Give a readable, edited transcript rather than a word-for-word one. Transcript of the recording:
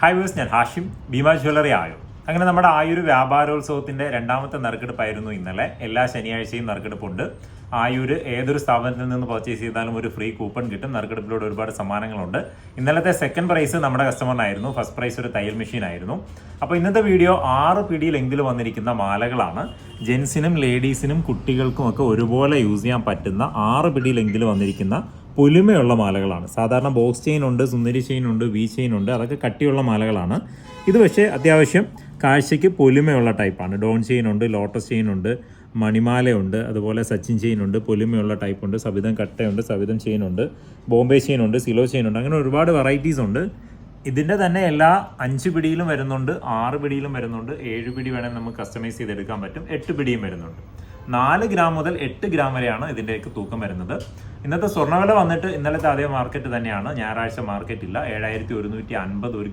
Hi views, ഞാൻ Hashim, Bhima jewellery ആയോ. അങ്ങനെ നമ്മുടെ ആയൂർ വ്യാപാരോത്സവത്തിൻ്റെ രണ്ടാമത്തെ നറുക്കെടുപ്പായിരുന്നു ഇന്നലെ. എല്ലാ ശനിയാഴ്ചയും നറുക്കെടുപ്പുണ്ട്. ആയൂർ ഏതൊരു സ്ഥാപനത്തിൽ നിന്ന് പർച്ചേസ് ചെയ്താലും ഒരു ഫ്രീ കൂപ്പൺ കിട്ടും. നറുക്കെടുപ്പിലൂടെ ഒരുപാട് സമ്മാനങ്ങളുണ്ട്. ഇന്നലത്തെ സെക്കൻഡ് പ്രൈസ് നമ്മുടെ കസ്റ്റമറിനായിരുന്നു. ഫസ്റ്റ് പ്രൈസ് ഒരു തയ്യൽ മെഷീൻ ആയിരുന്നു. അപ്പോൾ ഇന്നത്തെ വീഡിയോ 6 പിടിയിലെങ്കിൽ വന്നിരിക്കുന്ന മാലകളാണ്. ജെൻസിനും ലേഡീസിനും കുട്ടികൾക്കും ഒക്കെ ഒരുപോലെ യൂസ് ചെയ്യാൻ പറ്റുന്ന 6 പിടിയിലെങ്കിലും വന്നിരിക്കുന്ന പൊലിമയുള്ള മാലകളാണ്. സാധാരണ ബോക്സ് ചെയിൻ ഉണ്ട്, സുന്ദരി ചെയിൻ ഉണ്ട്, വി ചെയിൻ ഉണ്ട്, അതൊക്കെ കട്ടിയുള്ള മാലകളാണ്. ഇത് പക്ഷേ അത്യാവശ്യം കാഴ്ചയ്ക്ക് പൊലിമയുള്ള ടൈപ്പാണ്. ഡോൺ ചെയിൻ ഉണ്ട്, ലോട്ടസ് ചെയിൻ ഉണ്ട്, മണിമാലയുണ്ട്, അതുപോലെ സച്ചിൻ ചെയിൻ ഉണ്ട്, പൊലിമയുള്ള ടൈപ്പ് ഉണ്ട്, സവിധം കട്ടയുണ്ട്, സവിധം ചെയിൻ ഉണ്ട്, ബോംബെ ചെയിൻ ഉണ്ട്, സിലോ ചെയിൻ ഉണ്ട്. അങ്ങനെ ഒരുപാട് വെറൈറ്റീസ് ഉണ്ട്. ഇതിൻ്റെ തന്നെ എല്ലാ 5 പിടിയിലും വരുന്നുണ്ട്, 6 പിടിയിലും വരുന്നുണ്ട്, 7 പിടി വേണമെങ്കിൽ നമുക്ക് കസ്റ്റമൈസ് ചെയ്തെടുക്കാൻ പറ്റും, 8 പിടിയും വരുന്നുണ്ട്. 4 ഗ്രാം മുതൽ 8 ഗ്രാം വരെയാണ് ഇതിൻ്റെയൊക്കെ തൂക്കം വരുന്നത്. ഇന്നത്തെ സ്വർണ്ണവില വന്നിട്ട് ഇന്നലത്തെ അതേ മാർക്കറ്റ് തന്നെയാണ്. ഞായറാഴ്ച മാർക്കറ്റ് ഇല്ല. 7150 ഒരു